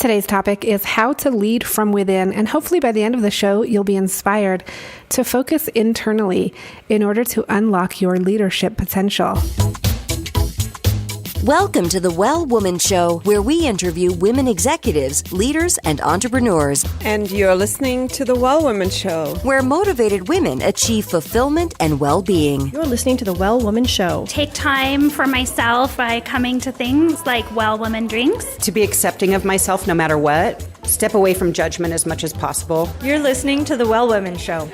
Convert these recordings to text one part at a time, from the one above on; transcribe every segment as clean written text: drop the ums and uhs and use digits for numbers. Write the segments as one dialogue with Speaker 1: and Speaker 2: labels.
Speaker 1: Today's topic is how to lead from within, and hopefully by the end of the show, you'll be inspired to focus internally in order to unlock your leadership potential.
Speaker 2: Welcome to the Well Woman Show, where we interview women executives, leaders, and entrepreneurs.
Speaker 3: And you're listening to the Well Woman Show,
Speaker 2: where motivated women achieve fulfillment and well-being.
Speaker 4: You're listening to the Well Woman Show.
Speaker 5: Take time for myself by coming to things like Well Woman Drinks.
Speaker 6: To be accepting of myself no matter what. Step away from judgment as much as possible.
Speaker 7: You're listening to the Well Woman Show.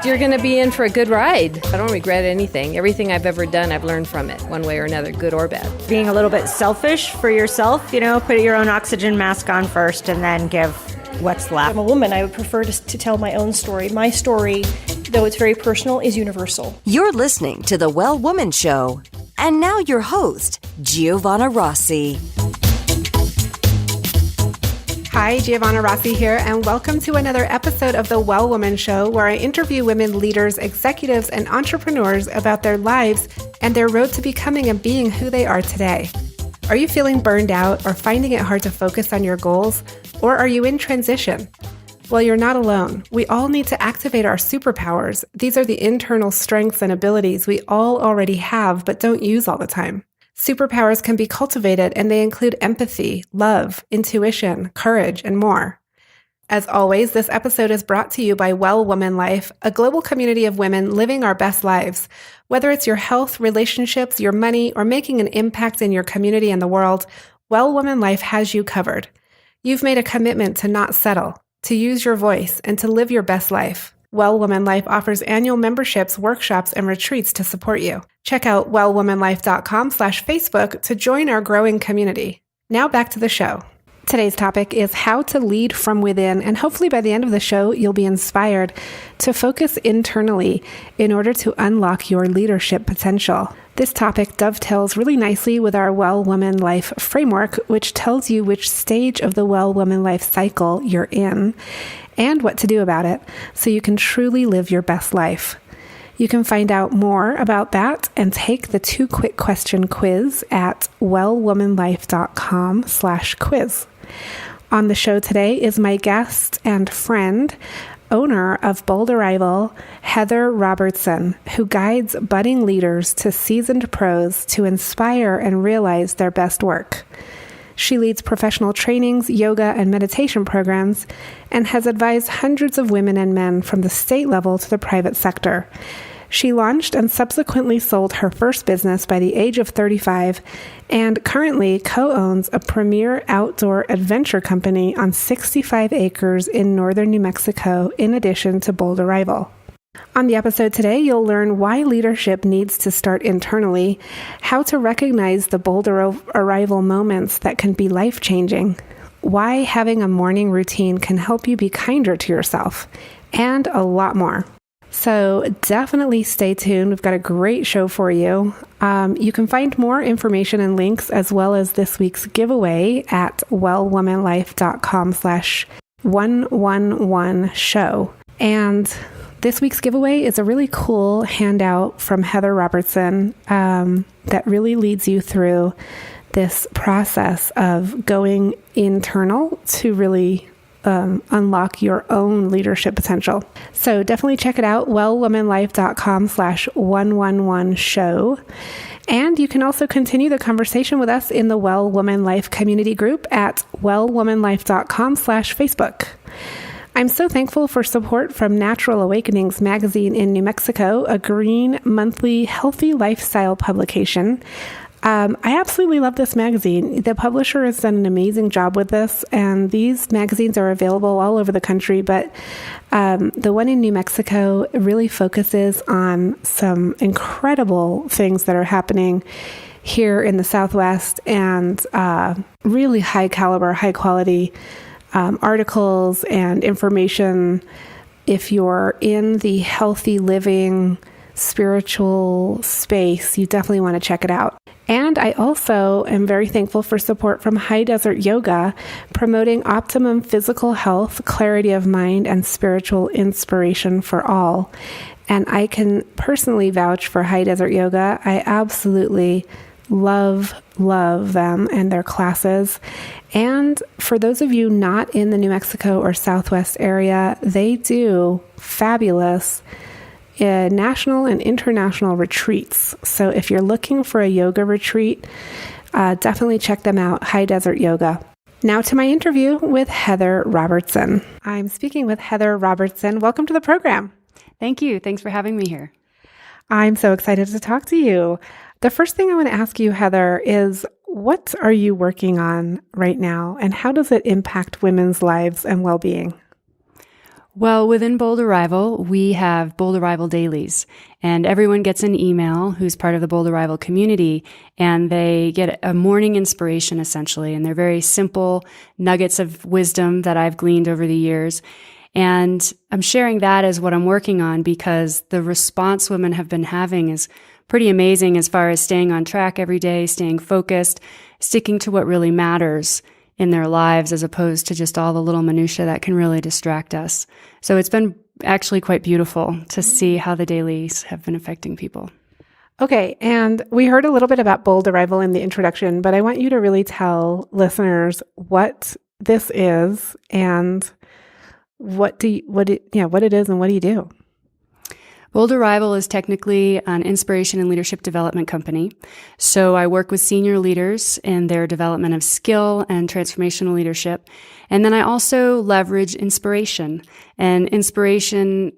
Speaker 8: You're going to be in for a good ride. I don't regret anything. Everything I've ever done, I've learned from it, one way or another, good or bad.
Speaker 7: Being a little bit selfish for yourself, put your own oxygen mask on first and then give what's left.
Speaker 4: I'm a woman. I would prefer to tell my own story. My story, though it's very personal, is universal.
Speaker 2: You're listening to the Well Woman Show. And now your host, Giovanna Rossi.
Speaker 1: Hi, Giovanna Rossi here, and welcome to another episode of the Well Woman Show, where I interview women leaders, executives, and entrepreneurs about their lives and their road to becoming and being who they are today. Are you feeling burned out or finding it hard to focus on your goals? Or are you in transition? Well, you're not alone. We all need to activate our superpowers. These are the internal strengths and abilities we all already have but don't use all the time. Superpowers can be cultivated, and they include empathy, love, intuition, courage, and more. As always, this episode is brought to you by Well Woman Life, a global community of women living our best lives. Whether it's your health, relationships, your money, or making an impact in your community and the world, Well Woman Life has you covered. You've made a commitment to not settle, to use your voice, and to live your best life. Well Woman Life offers annual memberships, workshops, and retreats to support you. Check out wellwomanlife.com/Facebook to join our growing community. Now back to the show. Today's topic is how to lead from within, and hopefully by the end of the show, you'll be inspired to focus internally in order to unlock your leadership potential. This topic dovetails really nicely with our Well Woman Life framework, which tells you which stage of the Well Woman Life cycle you're in and what to do about it so you can truly live your best life. You can find out more about that and take the 2 quick question quiz at wellwomanlife.com/quiz. On the show today is my guest and friend, owner of Bold Arrival, Heather Robertson, who guides budding leaders to seasoned pros to inspire and realize their best work. She leads professional trainings, yoga, and meditation programs, and has advised hundreds of women and men from the state level to the private sector. She launched and subsequently sold her first business by the age of 35 and currently co-owns a premier outdoor adventure company on 65 acres in northern New Mexico, in addition to Bold Arrival. On the episode today, you'll learn why leadership needs to start internally, how to recognize the bold arrival moments that can be life-changing, why having a morning routine can help you be kinder to yourself, and a lot more. So definitely stay tuned. We've got a great show for you. You can find more information and links as well as this week's giveaway at wellwomanlife.com/111show. And this week's giveaway is a really cool handout from Heather Robertson that really leads you through this process of going internal to really unlock your own leadership potential. So definitely check it out, wellwomanlife.com/111show. And you can also continue the conversation with us in the Well Woman Life community group at wellwomanlife.com/Facebook. I'm so thankful for support from Natural Awakenings magazine in New Mexico, a green monthly healthy lifestyle publication. I absolutely love this magazine. The publisher has done an amazing job with this, and these magazines are available all over the country, but the one in New Mexico really focuses on some incredible things that are happening here in the Southwest, and really high caliber, high quality articles and information. If you're in the healthy living, spiritual space, you definitely want to check it out. And I also am very thankful for support from High Desert Yoga, promoting optimum physical health, clarity of mind, and spiritual inspiration for all. And I can personally vouch for High Desert Yoga. I absolutely love them and their classes. And for those of you not in the New Mexico or Southwest area, they do fabulous national and international retreats. So if you're looking for a yoga retreat, definitely check them out, High Desert Yoga. Now to my interview with Heather Robertson. I'm speaking with Heather Robertson. Welcome to the program.
Speaker 9: Thank you. Thanks for having me here.
Speaker 1: I'm so excited to talk to you. The first thing I want to ask you, Heather, is what are you working on right now, and how does it impact women's lives and well-being?
Speaker 9: Well, within Bold Arrival, we have Bold Arrival dailies, and everyone gets an email who's part of the Bold Arrival community, and they get a morning inspiration, essentially, and they're very simple nuggets of wisdom that I've gleaned over the years. And I'm sharing that as what I'm working on because the response women have been having is pretty amazing as far as staying on track every day, staying focused, sticking to what really matters in their lives as opposed to just all the little minutia that can really distract us. So it's been actually quite beautiful to see how the dailies have been affecting people.
Speaker 1: Okay, and we heard a little bit about Bold Arrival in the introduction, but I want you to really tell listeners what this is and what it is and what do you do?
Speaker 9: Bold Arrival is technically an inspiration and leadership development company. So I work with senior leaders in their development of skill and transformational leadership. And then I also leverage inspiration. And inspiration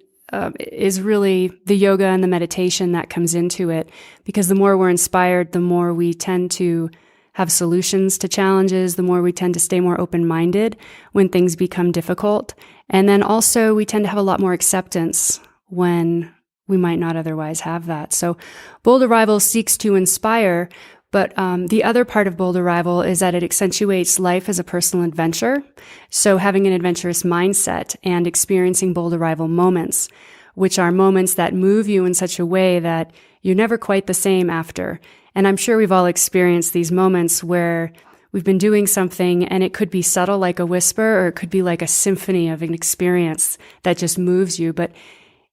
Speaker 9: is really the yoga and the meditation that comes into it. Because the more we're inspired, the more we tend to have solutions to challenges, the more we tend to stay more open-minded when things become difficult. And then also we tend to have a lot more acceptance when we might not otherwise have that. So Bold Arrival seeks to inspire, but the other part of Bold Arrival is that it accentuates life as a personal adventure. So having an adventurous mindset and experiencing Bold Arrival moments, which are moments that move you in such a way that you're never quite the same after. And I'm sure we've all experienced these moments where we've been doing something and it could be subtle like a whisper, or it could be like a symphony of an experience that just moves you. But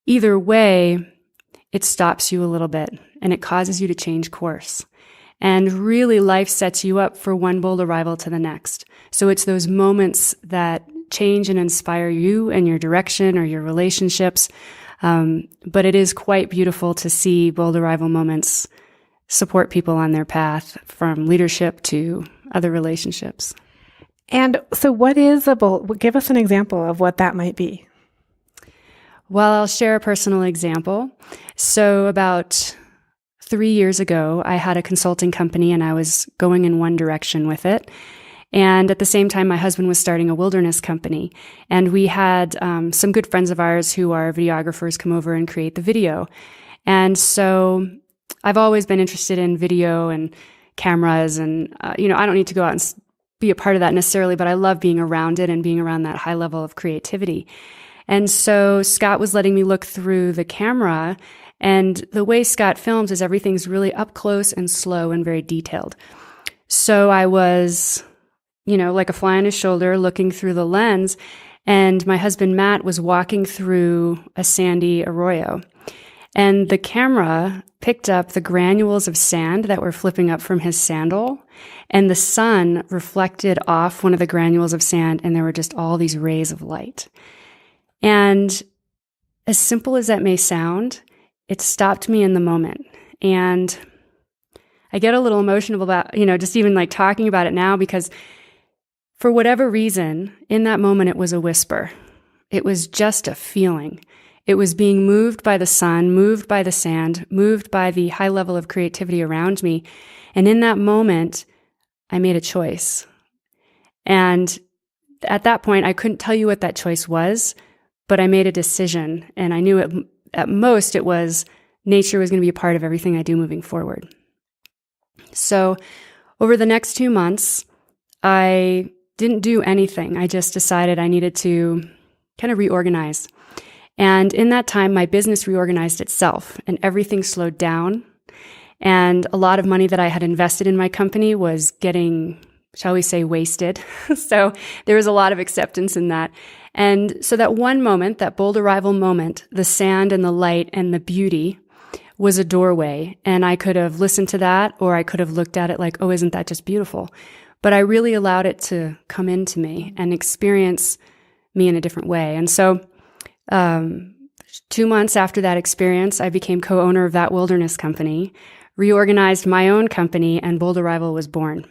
Speaker 9: either way, it stops you a little bit and it causes you to change course. And really life sets you up for one Bold Arrival to the next. So it's those moments that change and inspire you and your direction or your relationships. But it is quite beautiful to see Bold Arrival moments support people on their path from leadership to other relationships.
Speaker 1: And so what is give us an example of what that might be.
Speaker 9: Well, I'll share a personal example. So about 3 years ago, I had a consulting company and I was going in one direction with it. And at the same time, my husband was starting a wilderness company. And we had some good friends of ours who are videographers come over and create the video. And so I've always been interested in video and cameras. And, I don't need to go out and be a part of that necessarily, but I love being around it and being around that high level of creativity. And so Scott was letting me look through the camera, and the way Scott films is everything's really up close and slow and very detailed. So I was, like a fly on his shoulder looking through the lens, and my husband Matt was walking through a sandy arroyo. And the camera picked up the granules of sand that were flipping up from his sandal, and the sun reflected off one of the granules of sand, and there were just all these rays of light. And as simple as that may sound, it stopped me in the moment. And I get a little emotional about, just even like talking about it now, because for whatever reason, in that moment, it was a whisper. It was just a feeling. It was being moved by the sun, moved by the sand, moved by the high level of creativity around me. And in that moment, I made a choice. And at that point, I couldn't tell you what that choice was, but I made a decision, and I knew at most it was nature was going to be a part of everything I do moving forward. So over the next 2 months, I didn't do anything. I just decided I needed to kind of reorganize. And in that time, my business reorganized itself and everything slowed down. And a lot of money that I had invested in my company was getting, shall we say, wasted. So there was a lot of acceptance in that. And so that one moment, that Bold Arrival moment, the sand and the light and the beauty was a doorway. And I could have listened to that, or I could have looked at it like, oh, isn't that just beautiful? But I really allowed it to come into me and experience me in a different way. And so 2 months after that experience, I became co-owner of that wilderness company, reorganized my own company, and Bold Arrival was born.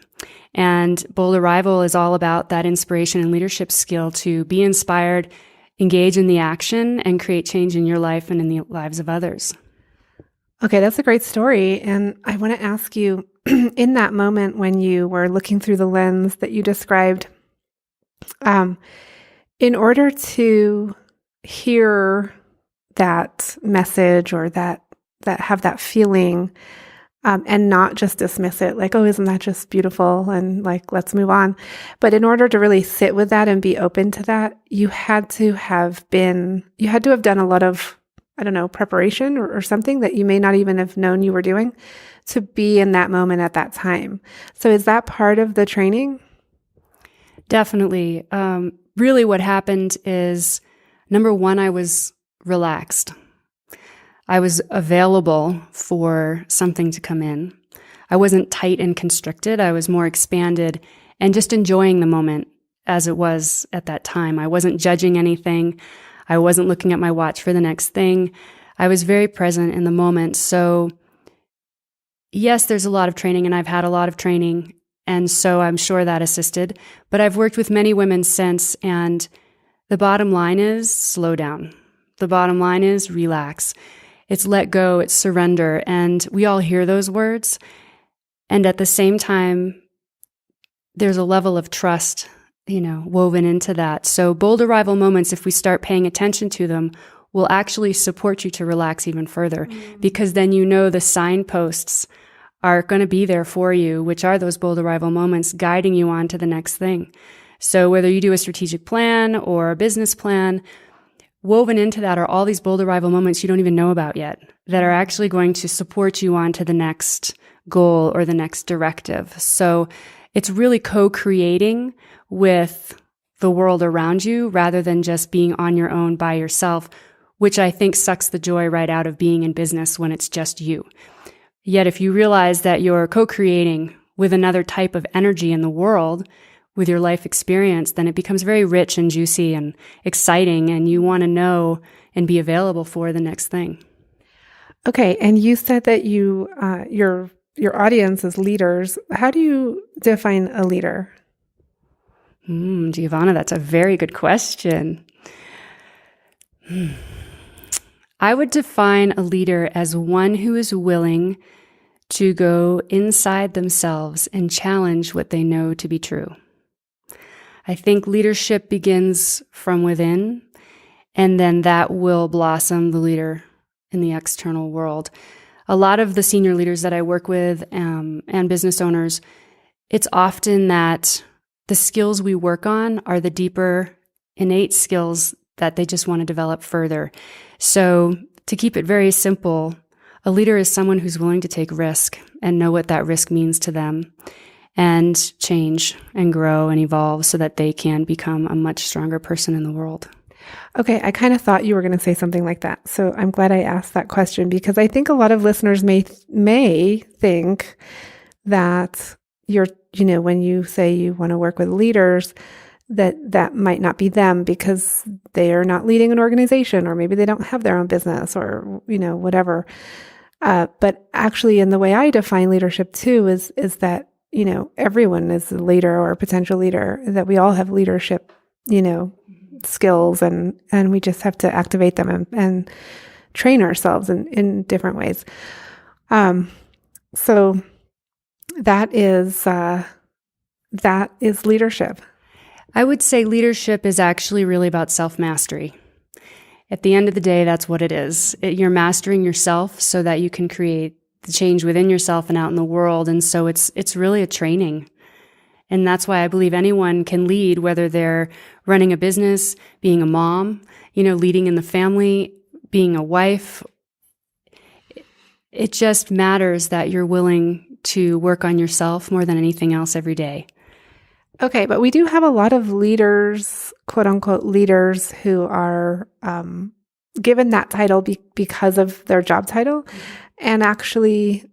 Speaker 9: And Bold Arrival is all about that inspiration and leadership skill to be inspired, engage in the action, and create change in your life and in the lives of others.
Speaker 1: Okay, that's a great story. And I want to ask you, in that moment when you were looking through the lens that you described, in order to hear that message or that have that feeling, and not just dismiss it like, oh, isn't that just beautiful? And like, let's move on. But in order to really sit with that and be open to that, you had to have done a lot of, I don't know, preparation or something that you may not even have known you were doing to be in that moment at that time. So is that part of the training?
Speaker 9: Definitely. Really what happened is, number one, I was relaxed. I was available for something to come in. I wasn't tight and constricted. I was more expanded and just enjoying the moment as it was at that time. I wasn't judging anything. I wasn't looking at my watch for the next thing. I was very present in the moment. So yes, there's a lot of training, and I've had a lot of training, and so I'm sure that assisted. But I've worked with many women since, and the bottom line is slow down. The bottom line is relax. It's let go, it's surrender. And we all hear those words. And at the same time, there's a level of trust, woven into that. So bold arrival moments, if we start paying attention to them, will actually support you to relax even further, because then the signposts are going to be there for you, which are those bold arrival moments guiding you on to the next thing. So whether you do a strategic plan or a business plan, woven into that are all these bold arrival moments you don't even know about yet that are actually going to support you on to the next goal or the next directive. So it's really co-creating with the world around you rather than just being on your own by yourself, which I think sucks the joy right out of being in business when it's just you. Yet if you realize that you're co-creating with another type of energy in the world, with your life experience, then it becomes very rich and juicy and exciting, and you want to know and be available for the next thing.
Speaker 1: Okay, and you said that your audience is leaders. How do you define a leader?
Speaker 9: Giovanna, that's a very good question. I would define a leader as one who is willing to go inside themselves and challenge what they know to be true. I think leadership begins from within, and then that will blossom the leader in the external world. A lot of the senior leaders that I work with and business owners, it's often that the skills we work on are the deeper, innate skills that they just want to develop further. So to keep it very simple, a leader is someone who's willing to take risk and know what that risk means to them, and change and grow and evolve so that they can become a much stronger person in the world.
Speaker 1: Okay, I kind of thought you were going to say something like that. So I'm glad I asked that question, because I think a lot of listeners may think that when you say you want to work with leaders, that might not be them because they are not leading an organization, or maybe they don't have their own business, or, whatever. But actually, in the way I define leadership too, is that everyone is a leader or a potential leader, that we all have leadership, skills, and we just have to activate them and train ourselves in different ways. So that is leadership.
Speaker 9: I would say leadership is actually really about self-mastery. At the end of the day, that's what it is. You're mastering yourself so that you can create the change within yourself and out in the world. And so it's really a training. And that's why I believe anyone can lead, whether they're running a business, being a mom, leading in the family, being a wife. It just matters that you're willing to work on yourself more than anything else every day.
Speaker 1: Okay, but we do have a lot of leaders, quote unquote leaders, who are given that title because of their job title, and actually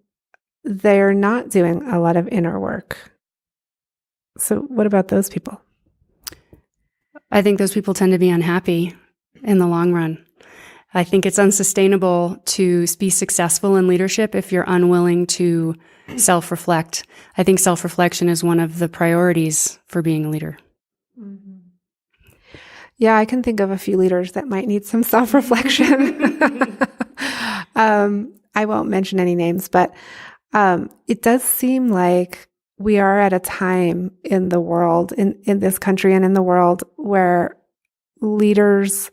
Speaker 1: they're not doing a lot of inner work. So what about those people?
Speaker 9: I think those people tend to be unhappy in the long run. I think it's unsustainable to be successful in leadership if you're unwilling to self-reflect. I think self-reflection is one of the priorities for being a leader.
Speaker 1: Mm-hmm. Yeah, I can think of a few leaders that might need some self-reflection. I won't mention any names, but it does seem like we are at a time in the world, in this country and in the world, where leaders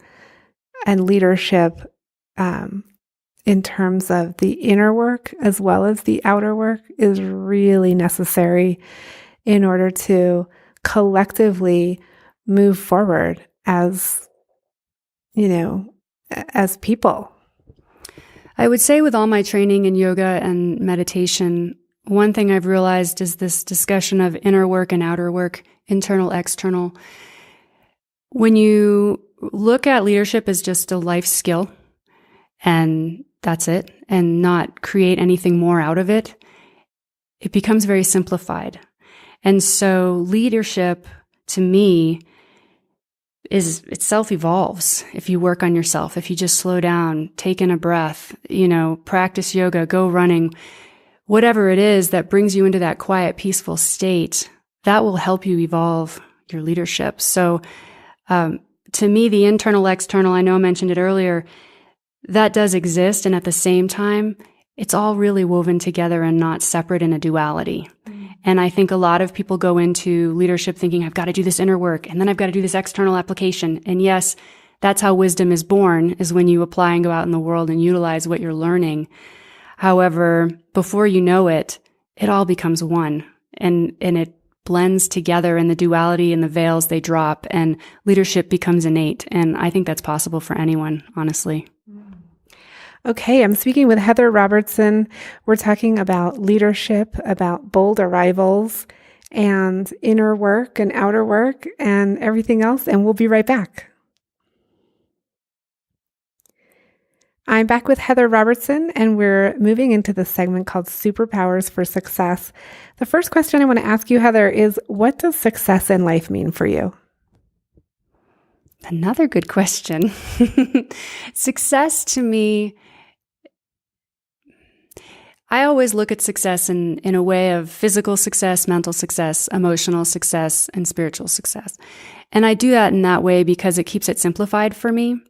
Speaker 1: and leadership, in terms of the inner work as well as the outer work, is really necessary in order to collectively move forward as, as people.
Speaker 9: I would say with all my training in yoga and meditation, one thing I've realized is this discussion of inner work and outer work, internal, external. When you look at leadership as just a life skill and that's it, and not create anything more out of it, it becomes very simplified. And so leadership, to me, itself evolves if you work on yourself, if you just slow down, take in a breath, practice yoga, go running, whatever it is that brings you into that quiet, peaceful state, that will help you evolve your leadership. So to me, the internal, external, I know I mentioned it earlier, that does exist. And at the same time, it's all really woven together and not separate in a duality. And I think a lot of people go into leadership thinking, I've got to do this inner work, and then I've got to do this external application. And yes, that's how wisdom is born, is when you apply and go out in the world and utilize what you're learning. However, before you know it, it all becomes one, and it blends together, and the duality and the veils, they drop, and leadership becomes innate. And I think that's possible for anyone, honestly.
Speaker 1: Okay, I'm speaking with Heather Robertson. We're talking about leadership, about bold arrivals, and inner work and outer work and everything else, and we'll be right back. I'm back with Heather Robertson, and we're moving into the segment called Superpowers for Success. The first question I want to ask you, Heather, is what does success in life mean for you?
Speaker 9: Another good question. Success to me, I always look at success in a way of physical success, mental success, emotional success, and spiritual success. And I do that in that way because it keeps it simplified for me.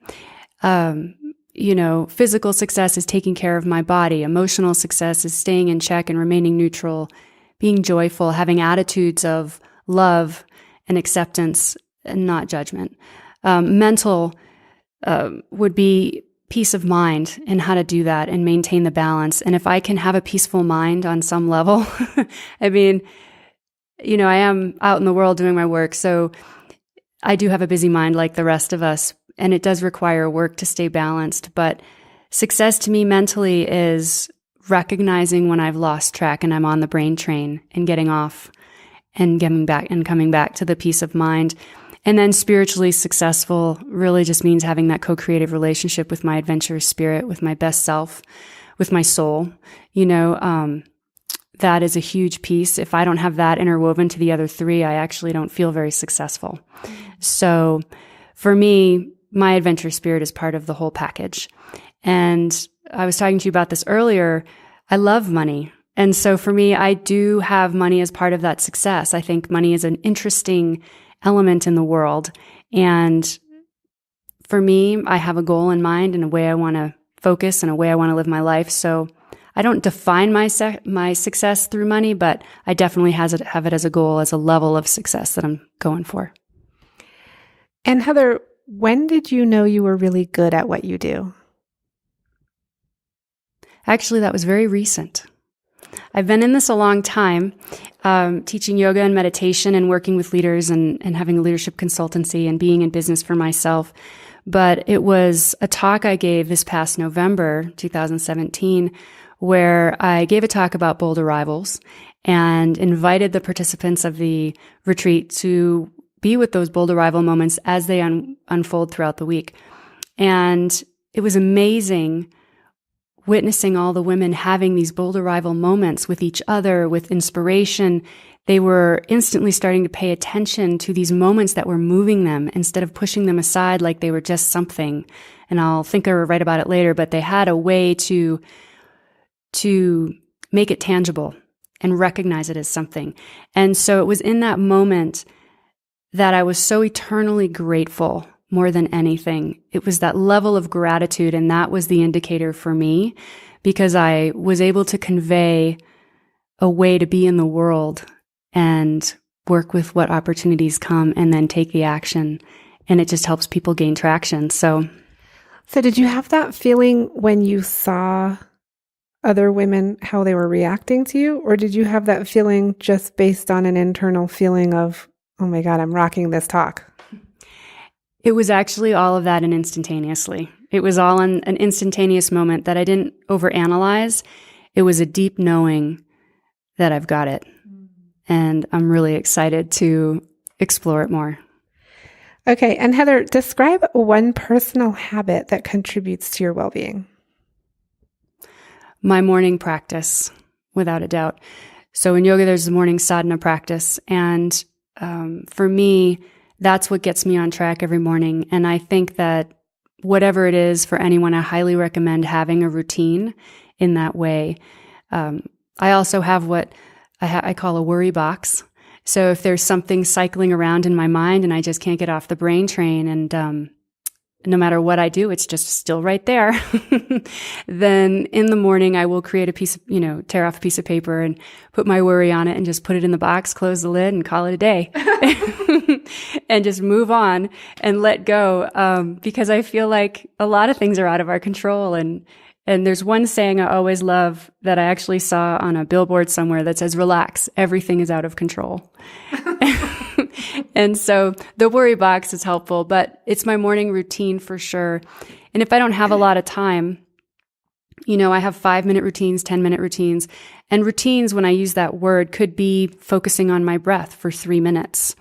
Speaker 9: Physical success is taking care of my body. Emotional success is staying in check and remaining neutral, being joyful, having attitudes of love and acceptance and not judgment. Mental would be peace of mind and how to do that and maintain the balance. And if I can have a peaceful mind on some level, I mean, I am out in the world doing my work, so I do have a busy mind like the rest of us, and it does require work to stay balanced. But success to me mentally is recognizing when I've lost track and I'm on the brain train and getting off and getting back and coming back to the peace of mind. And then spiritually successful really just means having that co-creative relationship with my adventurous spirit, with my best self, with my soul. That is a huge piece. If I don't have that interwoven to the other three, I actually don't feel very successful. So for me, my adventurous spirit is part of the whole package. And I was talking to you about this earlier. I love money. And so for me, I do have money as part of that success. I think money is an interesting element in the world. And for me, I have a goal in mind and a way I want to focus and a way I want to live my life. So I don't define my success through money, but I definitely have it as a goal, as a level of success that I'm going for.
Speaker 1: And Heather, when did you know you were really good at what you do?
Speaker 9: Actually, that was very recent. I've been in this a long time, teaching yoga and meditation and working with leaders and having a leadership consultancy and being in business for myself. But it was a talk I gave this past November, 2017, where I gave a talk about bold arrivals and invited the participants of the retreat to be with those bold arrival moments as they unfold throughout the week. And it was amazing witnessing all the women having these boulder rival moments with each other, with inspiration. They were instantly starting to pay attention to these moments that were moving them instead of pushing them aside like they were just something. And I'll think or write about it later, but they had a way to make it tangible and recognize it as something. And so it was in that moment that I was so eternally grateful more than anything. It was that level of gratitude, and that was the indicator for me, because I was able to convey a way to be in the world and work with what opportunities come and then take the action. And it just helps people gain traction. So
Speaker 1: did you have that feeling when you saw other women, how they were reacting to you? Or did you have that feeling just based on an internal feeling of, oh my God, I'm rocking this talk?
Speaker 9: It was actually all of that and instantaneously. It was all in an instantaneous moment that I didn't overanalyze. It was a deep knowing that I've got it. And I'm really excited to explore it more.
Speaker 1: Okay. And Heather, describe one personal habit that contributes to your well-being.
Speaker 9: My morning practice, without a doubt. So in yoga, there's the morning sadhana practice. And for me, that's what gets me on track every morning. And I think that whatever it is for anyone, I highly recommend having a routine in that way. I also have what I call a worry box. So if there's something cycling around in my mind and I just can't get off the brain train, and no matter what I do, it's just still right there, then in the morning I will create a piece of, tear off a piece of paper and put my worry on it and just put it in the box, close the lid, and call it a day. And just move on and let go. Because I feel like a lot of things are out of our control. And there's one saying I always love that I actually saw on a billboard somewhere that says, relax, everything is out of control. And so the worry box is helpful, but it's my morning routine for sure. And if I don't have a lot of time, I have 5-minute routines, 10-minute routines. And routines, when I use that word, could be focusing on my breath for 3 minutes.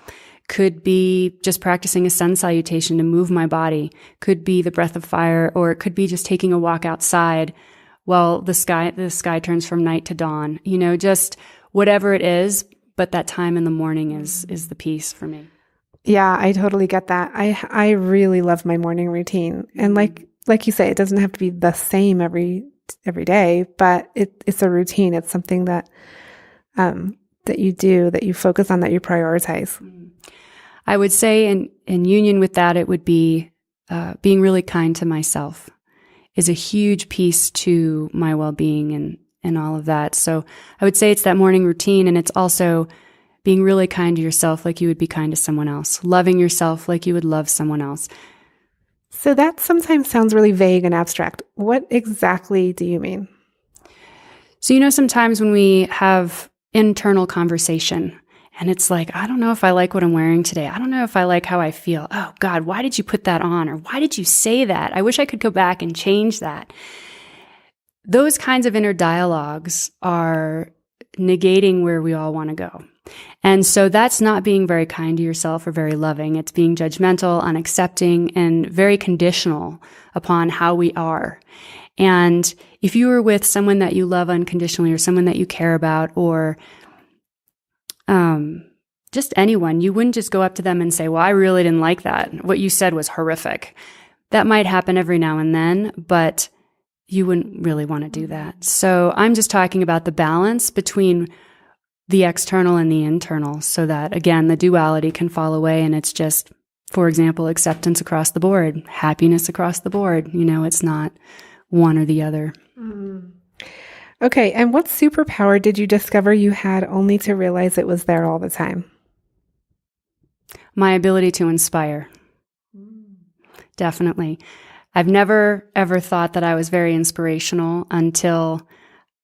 Speaker 9: Could be just practicing a sun salutation to move my body. Could be the breath of fire, or it could be just taking a walk outside while the sky turns from night to dawn. Just whatever it is, but that time in the morning is the piece for me.
Speaker 1: Yeah, I totally get that. I really love my morning routine. And like you say, it doesn't have to be the same every day, but it's a routine. It's something that you do, that you focus on, that you prioritize.
Speaker 9: I would say in union with that, it would be being really kind to myself is a huge piece to my well-being and all of that. So I would say it's that morning routine, and it's also being really kind to yourself like you would be kind to someone else, loving yourself like you would love someone else.
Speaker 1: So that sometimes sounds really vague and abstract. What exactly do you mean?
Speaker 9: So, sometimes when we have internal conversation, and it's like, I don't know if I like what I'm wearing today. I don't know if I like how I feel. Oh God, why did you put that on? Or why did you say that? I wish I could go back and change that. Those kinds of inner dialogues are negating where we all want to go. And so that's not being very kind to yourself or very loving. It's being judgmental, unaccepting, and very conditional upon how we are. And if you were with someone that you love unconditionally, or someone that you care about, or just anyone, you wouldn't just go up to them and say, well, I really didn't like that. What you said was horrific. That might happen every now and then, but you wouldn't really want to do that. So I'm just talking about the balance between the external and the internal, so that, again, the duality can fall away, and it's just, for example, acceptance across the board, happiness across the board. It's not one or the other.
Speaker 1: Okay, and what superpower did you discover you had only to realize it was there all the time?
Speaker 9: My ability to inspire. Definitely. I've never, ever thought that I was very inspirational until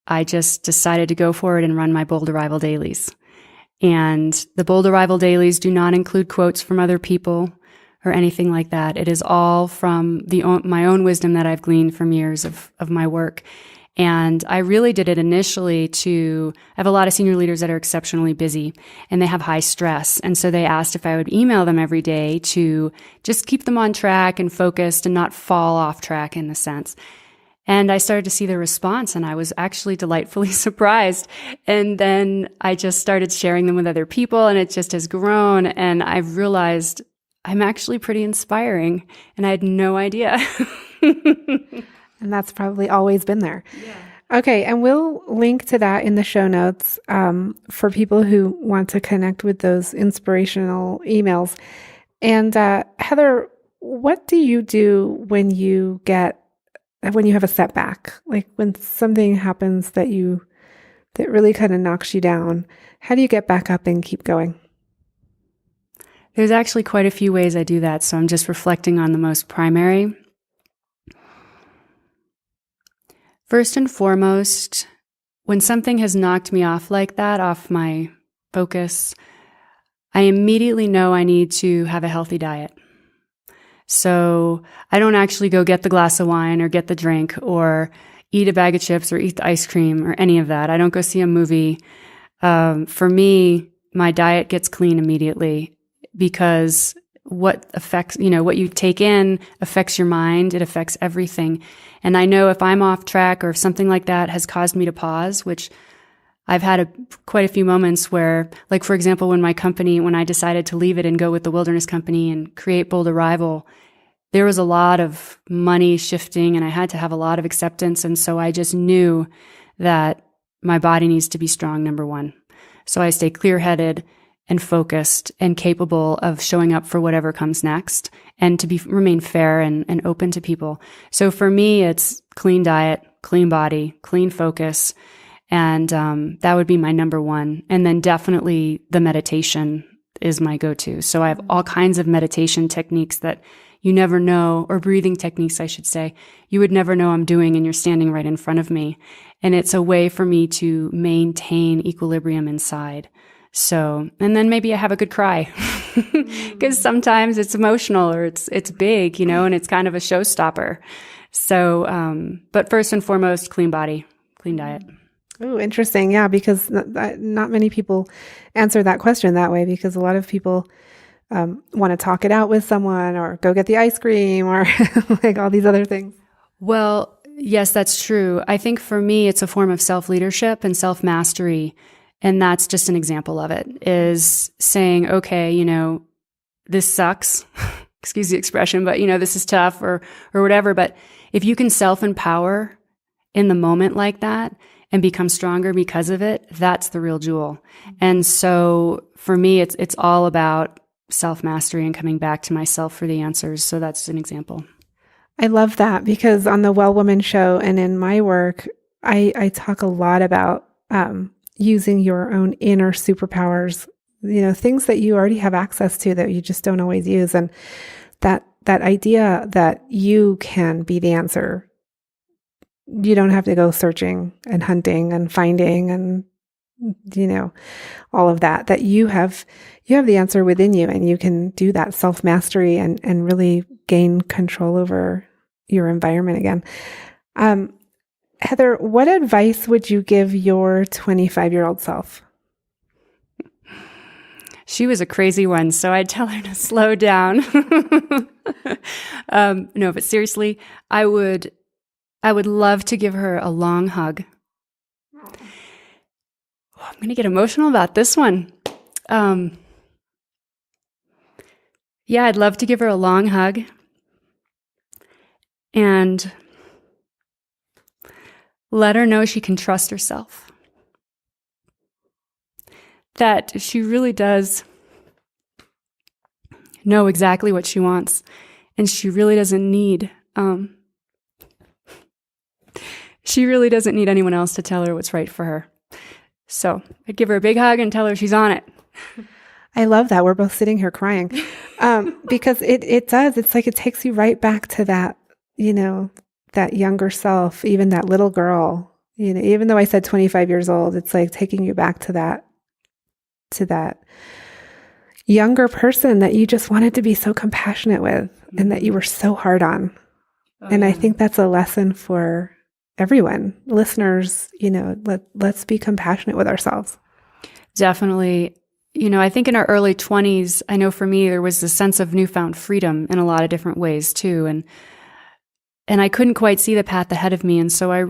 Speaker 9: I just decided to go for it and run my Boulder Rival Dailies. And the Boulder Rival Dailies do not include quotes from other people or anything like that. It is all from my own wisdom that I've gleaned from years of my work. And I really did it initially I have a lot of senior leaders that are exceptionally busy and they have high stress. And so they asked if I would email them every day to just keep them on track and focused and not fall off track in a sense. And I started to see the response and I was actually delightfully surprised. And then I just started sharing them with other people and it just has grown. And I've realized I'm actually pretty inspiring and I had no idea.
Speaker 1: And that's probably always been there. Yeah. Okay. And we'll link to that in the show notes for people who want to connect with those inspirational emails. And Heather, what do you do when you have a setback? Like when something happens that really kind of knocks you down, how do you get back up and keep going?
Speaker 9: There's actually quite a few ways I do that. So I'm just reflecting on the most primary. First and foremost, when something has knocked me off like that, off my focus, I immediately know I need to have a healthy diet. So I don't actually go get the glass of wine or get the drink or eat a bag of chips or eat the ice cream or any of that. I don't go see a movie. For me, my diet gets clean immediately because what you take in affects your mind. It affects everything. And I know if I'm off track or if something like that has caused me to pause, which I've had quite a few moments where, like, for example, when I decided to leave it and go with the Wilderness Company and create Bold Arrival, there was a lot of money shifting and I had to have a lot of acceptance. And so I just knew that my body needs to be strong, number one. So I stay clear-headed and focused and capable of showing up for whatever comes next and to remain fair and open to people. So for me, it's clean diet, clean body, clean focus. And that would be my number one. And then definitely the meditation is my go-to. So I have all kinds of meditation techniques that you never know, or breathing techniques, I should say, you would never know I'm doing and you're standing right in front of me. And it's a way for me to maintain equilibrium inside. So, and then maybe I have a good cry because sometimes it's emotional or it's big, and it's kind of a showstopper. So, but first and foremost, clean body, clean diet.
Speaker 1: Oh, interesting. Yeah, because not many people answer that question that way because a lot of people want to talk it out with someone or go get the ice cream or like all these other things.
Speaker 9: Well, yes, that's true. I think for me, it's a form of self-leadership and self-mastery. And that's just an example of it, is saying, okay, this sucks, excuse the expression, but this is tough or whatever. But if you can self-empower in the moment like that and become stronger because of it, that's the real jewel. And so for me, it's all about self-mastery and coming back to myself for the answers. So that's an example.
Speaker 1: I love that because on the Well Woman Show and in my work, I talk a lot about using your own inner superpowers, things that you already have access to that you just don't always use. And that idea that you can be the answer. You don't have to go searching and hunting and finding and, all of that you have the answer within you and you can do that self-mastery and really gain control over your environment again. Heather, what advice would you give your 25-year-old self?
Speaker 9: She was a crazy one, so I'd tell her to slow down. No, but seriously, I would love to give her a long hug. Oh, I'm going to get emotional about this one. Yeah, I'd love to give her a long hug and let her know she can trust herself. That she really does know exactly what she wants, and she really doesn't need anyone else to tell her what's right for her. So I'd give her a big hug and tell her she's on it.
Speaker 1: I love that. We're both sitting here crying because it does. It's like it takes you right back to that, that younger self, even that little girl. Even though I said 25 years old, it's like taking you back to that younger person that you just wanted to be so compassionate with and that you were so hard on. And I think that's a lesson for everyone, listeners, let's be compassionate with ourselves.
Speaker 9: Definitely. I think in our early 20s, I know for me, there was this sense of newfound freedom in a lot of different ways too. And I couldn't quite see the path ahead of me. And so I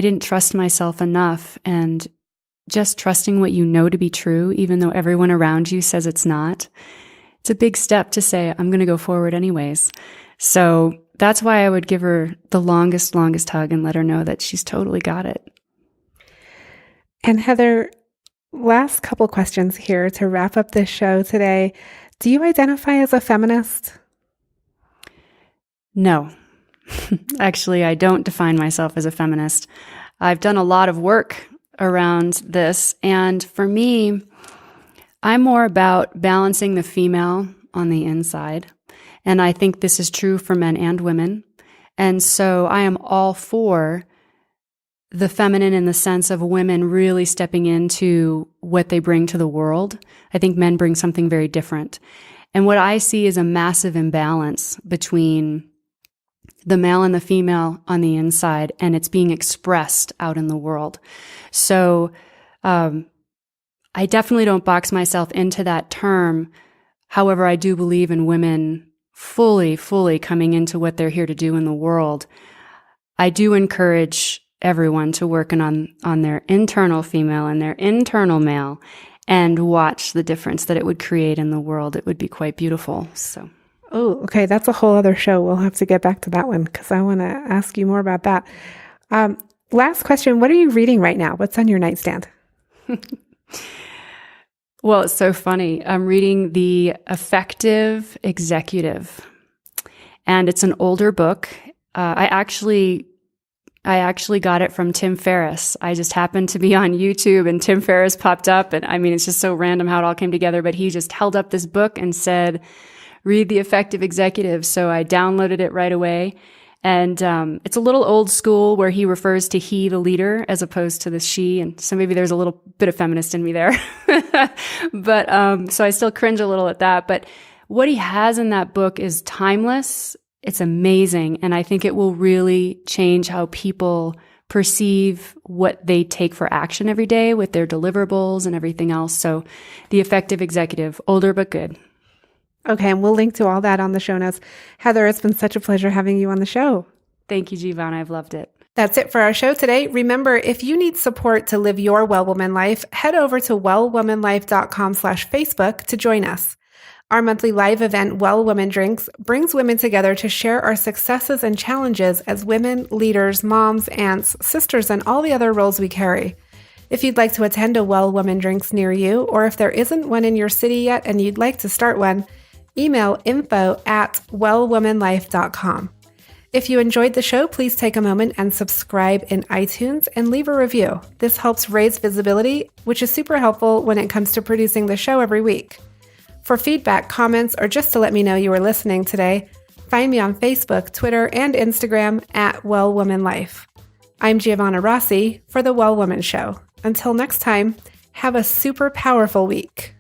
Speaker 9: didn't trust myself enough. And just trusting what you know to be true, even though everyone around you says it's not, it's a big step to say, I'm going to go forward anyways. So that's why I would give her the longest hug and let her know that she's totally got it.
Speaker 1: And Heather, last couple questions here to wrap up this show today. Do you identify as a feminist?
Speaker 9: No. Actually, I don't define myself as a feminist. I've done a lot of work around this. And for me, I'm more about balancing the female on the inside. And I think this is true for men and women. And so I am all for the feminine in the sense of women really stepping into what they bring to the world. I think men bring something very different. And what I see is a massive imbalance between the male and the female on the inside, and it's being expressed out in the world. So I definitely don't box myself into that term. However, I do believe in women fully coming into what they're here to do in the world. I do encourage everyone to work on their internal female and their internal male and watch the difference that it would create in the world. It would be quite beautiful. So.
Speaker 1: Oh, okay. That's a whole other show. We'll have to get back to that one because I want to ask you more about that. Last question. What are you reading right now? What's on your nightstand?
Speaker 9: Well, it's so funny. I'm reading The Effective Executive, and it's an older book. I actually got it from Tim Ferriss. I just happened to be on YouTube and Tim Ferriss popped up. And I mean, it's just so random how it all came together, but he just held up this book and said, read The Effective Executive. So I downloaded it right away. And it's a little old school where he refers to he, the leader, as opposed to the she. And so maybe there's a little bit of feminist in me there. But so I still cringe a little at that. But what he has in that book is timeless. It's amazing. And I think it will really change how people perceive what they take for action every day with their deliverables and everything else. So The Effective Executive, older but good.
Speaker 1: Okay, and we'll link to all that on the show notes. Heather, it's been such a pleasure having you on the show.
Speaker 9: Thank you, Jivan. I've loved it.
Speaker 1: That's it for our show today. Remember, if you need support to live your Well Woman life, head over to wellwomanlife.com/Facebook to join us. Our monthly live event, Well Woman Drinks, brings women together to share our successes and challenges as women, leaders, moms, aunts, sisters, and all the other roles we carry. If you'd like to attend a Well Woman Drinks near you, or if there isn't one in your city yet and you'd like to start one, email info@wellwomanlife.com. If you enjoyed the show, please take a moment and subscribe in iTunes and leave a review. This helps raise visibility, which is super helpful when it comes to producing the show every week. For feedback, comments, or just to let me know you were listening today, find me on Facebook, Twitter, and Instagram @WellWomanLife. I'm Giovanna Rossi for The Well Woman Show. Until next time, have a super powerful week.